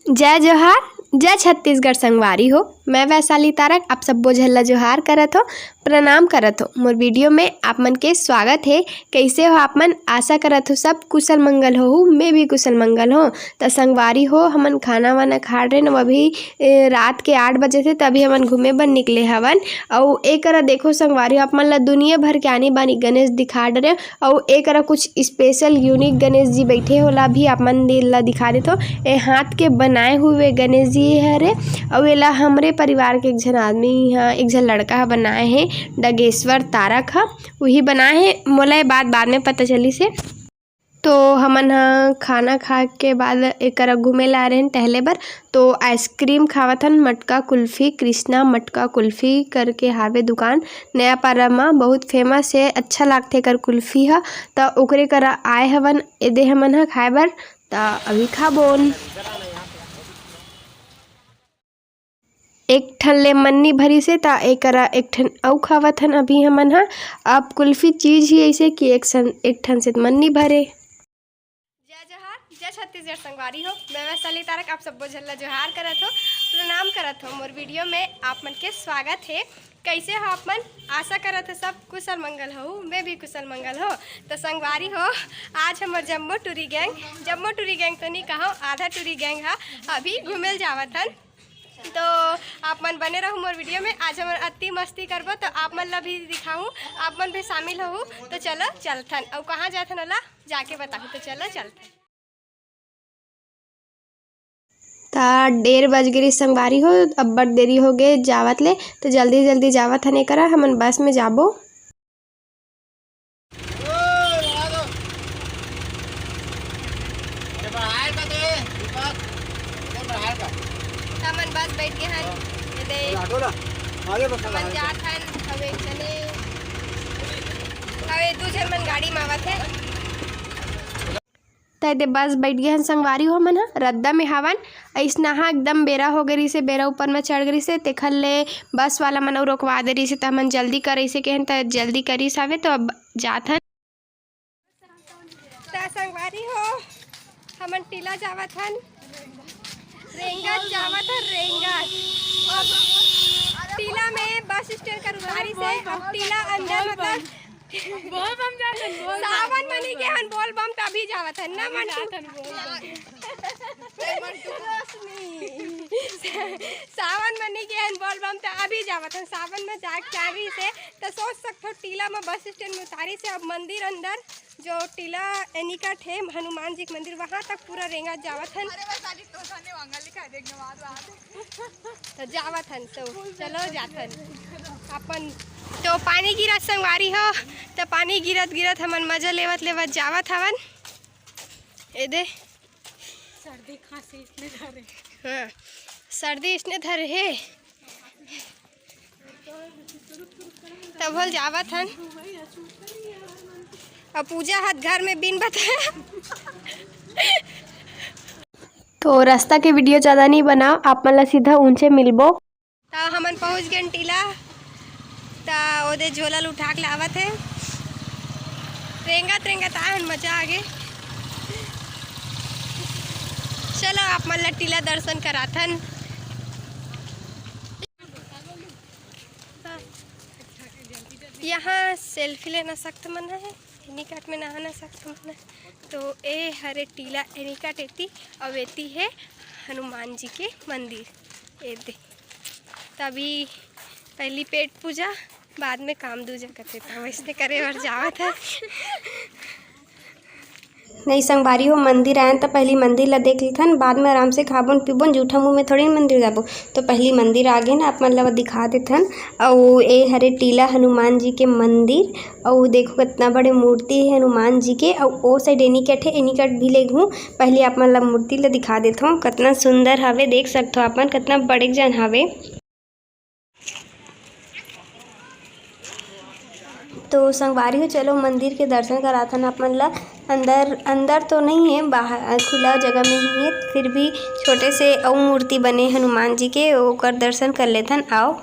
जय जोहार, जय छत्तीसगढ़ संगवारी हो। मैं वैशाली तारक आप सब बोझल्ला जोहार करत हो, प्रणाम करत हो। मोर वीडियो में आप मन के स्वागत है। कैसे हो आप मन? आशा करत हो सब कुशल मंगल हो। मैं भी कुशल मंगल हो। तो संगवारी हो, हमन खाना वाना खा रहे न, अभी रात के 8 बजे थे, तभी हमन घूमे बर निकले हवन। और एक देखो संगवारी हो, आप मन ला दुनिया भर के आनी बानी गणेश दिखा रहे। और एक कुछ स्पेशल यूनिक गणेश जी बैठे होला भी आप मन ला दिखा देते हो। ए हाथ के बनाए हुए गणेश जी हरे। और एला हमरे परिवार के एक झन आदमी एक झन लड़का ह बनाए हे, डगेश्वर तारक ह, वही बनाए हे। मोला ये बात बाद में पता चली से। तो हमन ह खाना खा के बाद एक घूमे ला रहे हैं टहले बर। तो आइसक्रीम खावत हन, मटका कुल्फी, कृष्णा मटका कुल्फी करके हावे दुकान नया पारा में, बहुत फेमस है, अच्छा लागथे कर कुल्फी ह। तो ओकरे करा आए हवन, एदे हमन ह खाए बर। तो अभी खाबोन एक ठन ले मन्नी भरी से, ता एक ठन अउ खावत हन अभी हमन ह। अब कुल्फी चीज ही ऐसे कि एक ठन से मन्नी भरे। जय जोहार, जय छत्तीसगढ़ संगवारी हो। मैं वैशाली तारक आप सब बोझल्ला जोहार करत हो, प्रणाम करत हो। मोर वीडियो में आप मन के स्वागत है। कैसे हो आप मन? आशा करत हो सब कुशल मंगल हो। मैं भी कुशल मंगल हो। तो संगवारी हो, आज हमार जम्मो टूरी गैंग तो नहीं कहो, आधा टूरी गैंग है अभी घूमेल जावत हन। तो आप मन बने रहो मोर वीडियो में। आज हम अति मस्ती करबो, तो आप मन ला भी दिखाऊं, आप मन भी शामिल हो। तो चलो चलथन। और कहाँ जाथन ओला जाके बताऊँ। तो चलो चलथन। ता 1:30 बज गई संगवारी हो, अब बड़ देरी हो गए जावत ले। तो जल्दी जल्दी जावत हने करा, हमन बस में जाबो। हमन बस बैठ के हन, हमन जात हन। हवे चले हवे 2 जन मन गाड़ी में आवत है। तैदे बस बैठ गए हन संगवारी हो, मन ह रद्दा में हवन। ऐसना हा एकदम बेरा हो गई से, बेरा ऊपर में चढ़ गई से, तेखर ले बस वाला मन रोकवा दे रही से। तो हमन जल्दी करे से कहन, तो जल्दी करी सावे। तो अब जात हन। संगवारी हो, हमन टीला जावत हन, रेंगत जावत हन, रेंगत। अब टीला में बस स्टैंड कर उतारी से, अब टीला अंदर मतलब बोल बम जाथन, सावन मनी के हन बोल बम तभी जावत हन ना मन सावन मनी के हन बोल बम त अभी जावत हन। सावन में जा चारी से तो सोच सकते टीला में बस स्टैंड में उतारी से। अब मंदिर अंदर जो टीला एनिकट है हनुमान जी के मंदिर, वहाँ तक पूरा रेंगा जावत हन। तो जावत हन, तो चलो जाथन अपन। तो पानी गिरत संगवारी हो, तो पानी गिरत गिरत हमन मजा लेवत लेवत जावत हवन। एदे सर्दी खांसी इसने धरे। हाँ, सर्दी इसने धरे है। तब होल जावत हन। अब पूजा हाथ घर में बिन बताया। तो रास्ता के वीडियो ज़्यादा नहीं बनाओ, आप मन ला सीधा ऊंचे मिलबो। तो हमन पहुँच गए टीला। तो ओदे झोला उठा के लावत है, रेंगत रेंगत आए मजा आ गए। चलो आप मन ला टीला दर्शन कराथन। यहाँ सेल्फी लेना सख्त मना है, एनिकट में नहाना सख्त मना है। तो ए हरे टीला एनिकट एती और एती है हनुमान जी के मंदिर। ए दे तभी पहली पेट पूजा, बाद में काम दूजा करते था, वैसे करे और जावत है। नहीं संगवारी हो, मंदिर आए तो पहली मंदिर ला देख लेथन, बाद में आराम से खाबोन पीबोन। जूठा मुँह में थोड़ी मंदिर जाबो। तो पहली मंदिर आगे ना आप मन ला दिखा देथन। और ए हरे टीला हनुमान जी के मंदिर, और देखो कितना बड़े मूर्ति है हनुमान जी के। और ओ साइड एनिकट है, एनिकट भी ले घूँ। पहले आप मन ला मूर्ति ला दिखा देथो, कितना सुंदर हवे, देख सकते हो आप मन कितना बड़े जन हवे। तो संगवारी हो, चलो मंदिर के दर्शन कराथन आप मन ला। अंदर तो नहीं है, बाहर खुला जगह में ही है, फिर भी छोटे से अउ मूर्ति बने हनुमान जी के, ओकर दर्शन कर लेथन। आओ।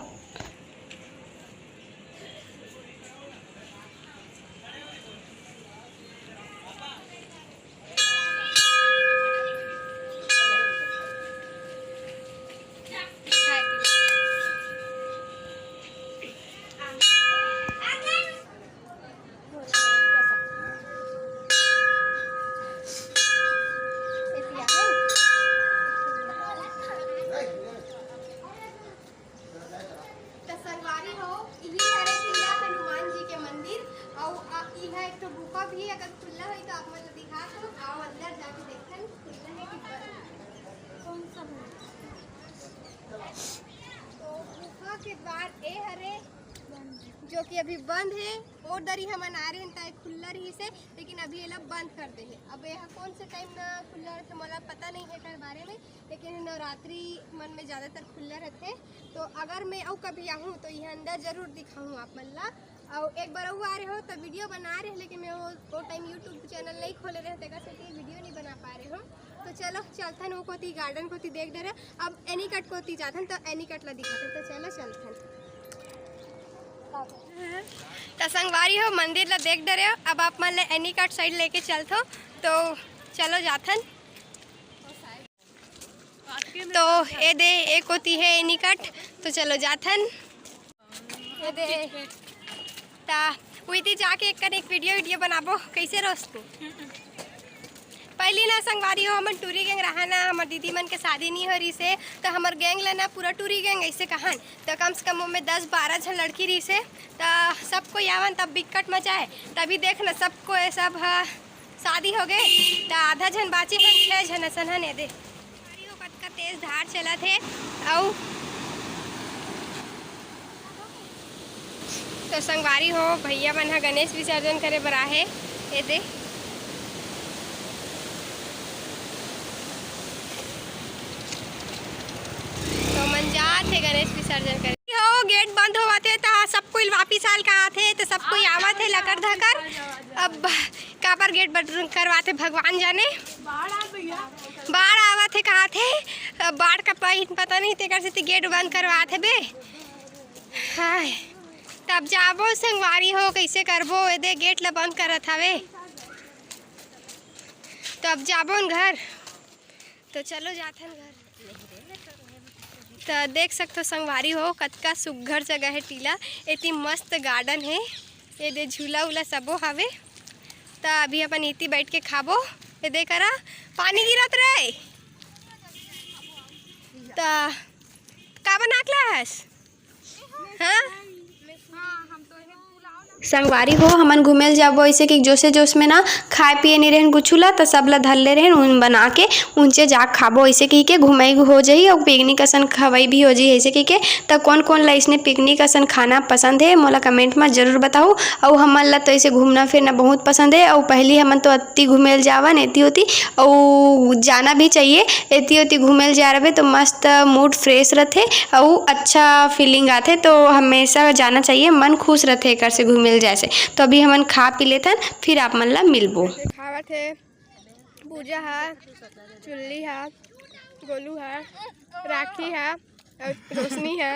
द्वार ए हरे जो कि अभी बंद है। और दरी हमन आ रहे हैं खुल्ला रही से, लेकिन अभी ये लोग बंद कर दे है। अब यहाँ कौन से टाइम ना खुल्ला रहते मोला पता नहीं है कर बारे में, लेकिन नवरात्रि मन में ज़्यादातर खुल्ला रहते। तो अगर मैं और कभी आऊँ तो यह अंदर जरूर दिखाऊँ आप मन ला। और एक बार वो आ रहे हो तो वीडियो बना रहे हैं, लेकिन मैं वो टाइम यूट्यूब चैनल नहीं खोले रहे तेकर से वीडियो नहीं बना पा रहे हो। तो चलो चलथन वो कोती गार्डन कोती देख दे रहे। अब एनीकट कोती जाथन तो एनीकट ला दिखाते। तो चलो चलथन। तो संगवारी हो मंदिर ला देख डरे हो। अब आप मन ले एनीकट साइड लेके चलथो तो चलो जाथन। तो ये दे एक होती है एनीकट, तो चलो जाथन। ये दे ता उइती जाके एक वीडियो बनाबो कैसे रोस्तू। पहली ना संगवारी हो हमन टूरी गैंग रहा ना, हमार दीदी मन के शादी नहीं हो रही से, तो हमार गैंग लेना पूरा टूरी गैंग ऐसे कहन। तो कम से कम में 10-12 जन लड़की रही से, तो सबको यावन तब बिकट मचाए। तभी देख ना सबको ये सब शादी हो गए, तो आधा जन बाची हैं 6 जन असन है। दे का तेज धार चला थे। और तो संगवारी हो भैया मन हा गणेश विसर्जन करे बर आहे। ये दे तो मन जात है गणेश विसर्जन करे हो। गेट बंद होवा थे तो सब कोई वापिस आल का आथे, तो सब कोई आवत है लकर धकर। अब काबर गेट बंद करवाते भगवान जाने। बाढ़ आवत है कहा थे, बाढ़ का पता नहीं तेकर से गेट बंद करवाते बे। हाय तब जाबो संगवारी हो कैसे करबो। दे गेट ला बंद करत हवे, तब जाबो घर। तो चलो जाथन घर। तो देख सकते हो संगवारी हो कतका सुघर जगह है टीला। इतनी मस्त गार्डन है। ये दे झूला उला सबो हवे। तो अभी अपन इति बैठ के खाबो। ये दे करा पानी गिरत रहे। तो का बनाकला हस हाँ संगवारी हो हमन घूमेल जाबो ऐसे कि जोशे जोश में ना खाए पिए नहीं रहन कुछ ला, तो सब ला धर ले रहन उन बना के उनसे जा खाबो ऐसे कही के घुमाई हो जाही और पिकनिक असन खवाई भी हो जाही ऐसे कही के। तो कौन कौन ला इसने पिकनिक असन खाना पसंद है मोला कमेंट में जरूर बताओ। और हमन ला तो ऐसे घूमना फिरना बहुत पसंद है। और पहली हमन तो अति घूमेल जावन एती होती और जाना भी चाहिए। एती होती घूमेल जा रहे तो मस्त मूड फ्रेश रहते और अच्छा फीलिंग आते। तो हमेशा जाना चाहिए, मन खुश रहते एक से घूमेल जैसे। तो अभी हमन खा पी लेथन फिर आप मन ला मिलबो। खावत है पूजा है, चुल्ली है, गोलू है, राखी है और रोशनी है।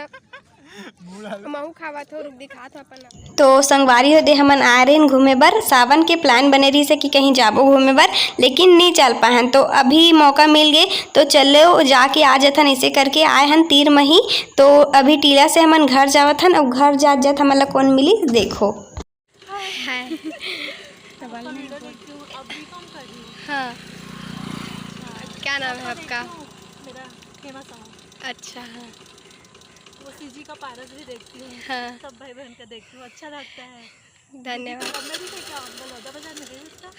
महू खावत हो रुक दिखात हो अपन। तो संगवारी हो दे हमन आ रहे घूमे बर। सावन के प्लान बने रही से कि कहीं जाबो घूमे बर, लेकिन नहीं चल पाहन। तो अभी मौका मिल गए तो चलो जाके आ जाथन। ऐसे करके आए हन तीर मही। तो अभी टीला से हमन घर जावत हन और घर जात हमन ला कौन मिली देखो। हाँ क्या नाम है आपका? मेरा हेमा साहू। अच्छा हाँ। वो सीजी का पारस भी देखती हूँ। हाँ सब भाई बहन का देखती हूँ, अच्छा लगता है। धन्यवाद।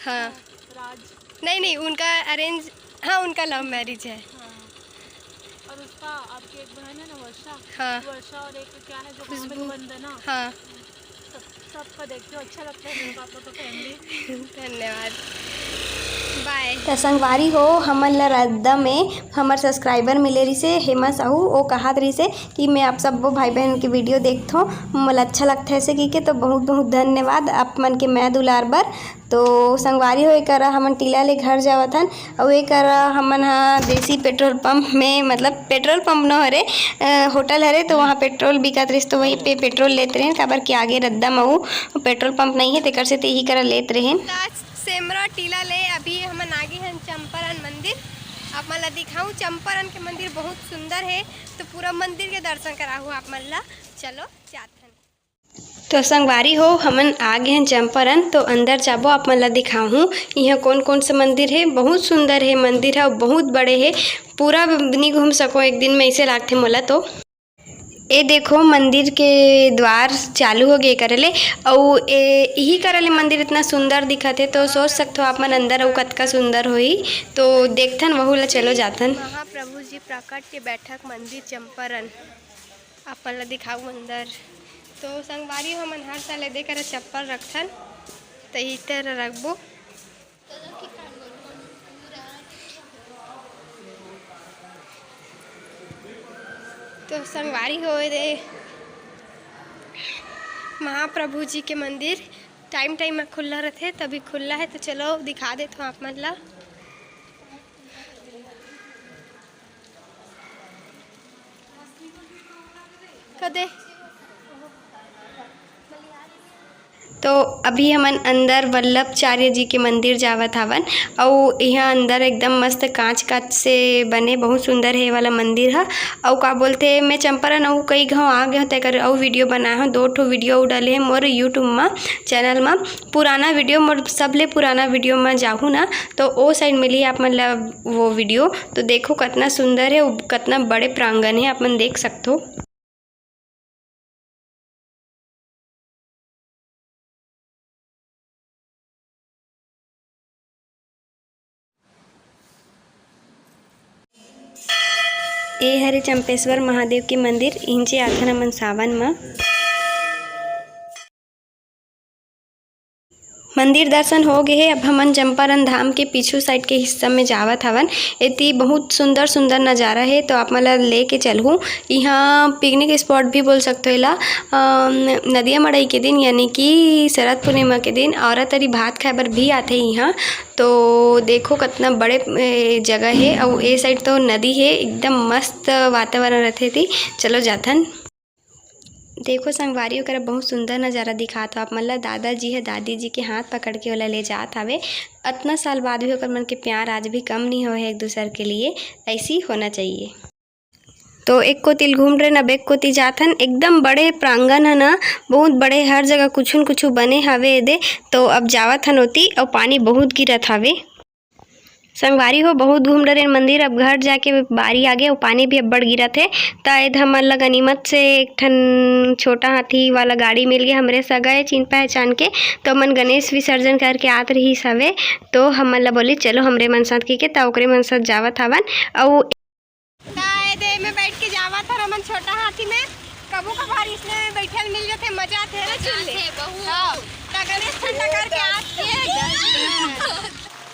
हाँ राज नहीं उनका अरेंज, हाँ उनका लव मैरिज है। हाँ। और उसका आपकी एक बहन है ना वर्षा। हाँ वर्षा और एक क्या है जो खुशबू वंदना। हाँ सबका देखते हो, अच्छा लगता है मेरे को आप लोग का फैमिली। धन्यवाद बाय। तो संगवारी हो हमन ला रद्दा में हमार सब्सक्राइबर मिले रही से हेमा साहू। वो कहत रही से कि मैं आप सब भाई बहन की वीडियो देखत हूँ, मोला अच्छा लगता है ऐसे की के। तो बहुत बहुत धन्यवाद आप मन के मैं दुलार बर। तो संगवारी हो एक हमन टीला ले घर जावत हन और एक हमन हा देसी पेट्रोल पंप में, मतलब पेट्रोल पंप न हरे होटल हरे, तो वहाँ पेट्रोल बिकत रही तो वहीं पे पेट्रोल लेते रहें। काबर के आगे रद्दा मऊ पेट्रोल पंप नहीं है तेकर से ते ही करा लेते रहें। सेमरा टीला ले अभी हमन आगे हैं चंपारण मंदिर। आप मन ला दिखाऊँ चंपारण के मंदिर बहुत सुंदर है। तो पूरा मंदिर के दर्शन कराहू आप मन ला। चलो जाथन। तो संगवारी हो हमन आ गए हैं चंपारण। तो अंदर जाबो आप मन ला दिखाऊँ यहाँ कौन कौन सा मंदिर है। बहुत सुंदर है मंदिर है, बहुत बड़े है, पूरा नहीं घूम सको एक दिन में ऐसे लागते मोला। तो ये देखो मंदिर के द्वार चालू हो गए करले और यही करले मंदिर इतना सुंदर दिखत है। तो सोच सकते हो आप मन अंदर और कतका सुंदर होई। तो देखथन वहू ला चलो जाथन। महाप्रभु जी प्रकट के बैठक मंदिर चंपारण। अपन ला दिखाऊँ अंदर। तो संगवारी हो मन हर साल दे कर चप्पल रखथन तो ई तरह रखबो। तो संगवारी हो दे महाप्रभु जी के मंदिर टाइम टाइम में खुला रहते, तभी खुला है तो चलो दिखा देते हो आप मन ला। कदे तो अभी हमन अंदर वल्लभाचार्य जी के मंदिर जावत हवन और यहाँ अंदर एकदम मस्त कांच कांच से बने बहुत सुंदर है वाला मंदिर है। और का बोलते मैं चंपारण और कई घाव आ गए तेकर और वीडियो बनाए हूँ, 2 ठो वीडियो डाले हैं मोर यूट्यूब में चैनल में। पुराना वीडियो मोर सबले पुराना वीडियो में जाहूँ ना तो ओ साइड मिली आप मन ला वो वीडियो। तो देखो कितना सुंदर है, कितना बड़े प्रांगण है, आप मन देख सकते हो। ए हरे चंपेश्वर महादेव के मंदिर, इंचे आथन हमन सावन में। मंदिर दर्शन हो गए है। अब हमन चंपारण धाम के पीछू साइड के हिस्सा में जावत हवन। इतनी बहुत सुंदर सुंदर नज़ारा है तो आप मला लेके चलूँ। यहाँ पिकनिक स्पॉट भी बोल सकते हो ला। नदिया मड़ई के दिन यानी कि शरद पूर्णिमा के दिन औरत अरी भात खाए बर भी आते यहाँ। तो देखो कितना बड़े जगह है और ए साइड तो नदी है, एकदम मस्त वातावरण रहते थी। चलो जाथन। देखो संगवारी ओकरा बहुत सुंदर नज़ारा दिखात हो आप मन ला। दादाजी है दादी जी के हाथ पकड़ के ओला ले जात हवे। इतना साल बाद भी ओकर मन के प्यार आज भी कम नहीं हो है एक दूसरे के लिए, ऐसी होना चाहिए। तो एक कोतिल घूम रहे न एक कोती जाथन। एकदम बड़े प्रांगण है ना, बहुत बड़े, हर जगह कुछ न कुछ बने हवे दे। तो अब जावत हन होती और पानी बहुत गिरत हवे। संगवारी हो बहुत घूम रहे मंदिर, अब घर जाके बारी आ गए और पानी भी अब्बड़ गिरा थे। तायद हमन ला गनीमत से एक ठन छोटा हाथी वाला गाड़ी मिल गया हमरे सगा चिन पहचान के। तो हमन गणेश विसर्जन करके आत रही सवे। तो हमन ला बोली चलो हमरे मन साथ की के ता ओकरे मन साथ जावत हवन। और तायद में बैठ के जावत हर हमन छोटा हाथी में। कबू कभार इसमें बैठल मिल जाते, मजा थे रे चुल्ले। हां ता गणेश ठंडा करके आत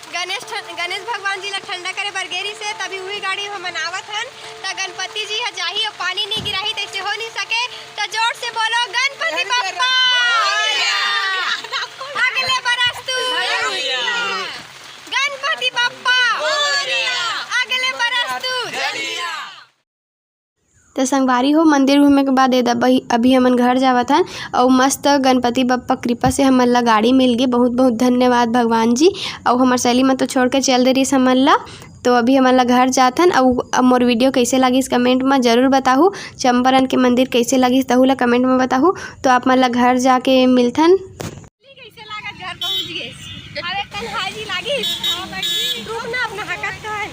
गणेश भगवान जी ला ठंडा करे बरगेरी से, तभी वही गाड़ी हम मनावत हन। तो गणपति जी है जाही और पानी नहीं गिराही तो ऐसे हो नहीं सके। तो जोर से बोलो गणपति बप्पा अगले बरस तू, गणपति बप्पा अगले बरस तू। तो संगवारी हो मंदिर घूमे के बाद अभी हमन घर जावत हन और मस्त गणपति बप्पा कृपा से हमन ला गाड़ी मिल गई। बहुत बहुत धन्यवाद भगवान जी। और हमार सहेली में तो छोड़ के चल दे रही हमन ला। तो अभी हमन ला घर जाथन। और मोर वीडियो कैसे लगिस कमेंट में ज़रूर बताहू। चंपारण के मंदिर कैसे लगिस तहू ला कमेंट में बताहू। तो आप मन ला घर जाके मिलथन। कैसे लागत घर पहुंच गए? अरे कल हाजी लागिस। हां बैठी रुक ना अपना हकत तो है।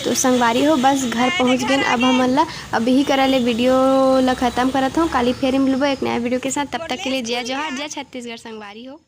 तो संगवारी हो बस घर पहुंच गए। अब हमन ला अभी करा ले वीडियो ला ख़त्म करत हूँ। काली फिर मिलबो एक नया वीडियो के साथ। तब तक के लिए जय जोहार, जय छत्तीसगढ़ संगवारी हो।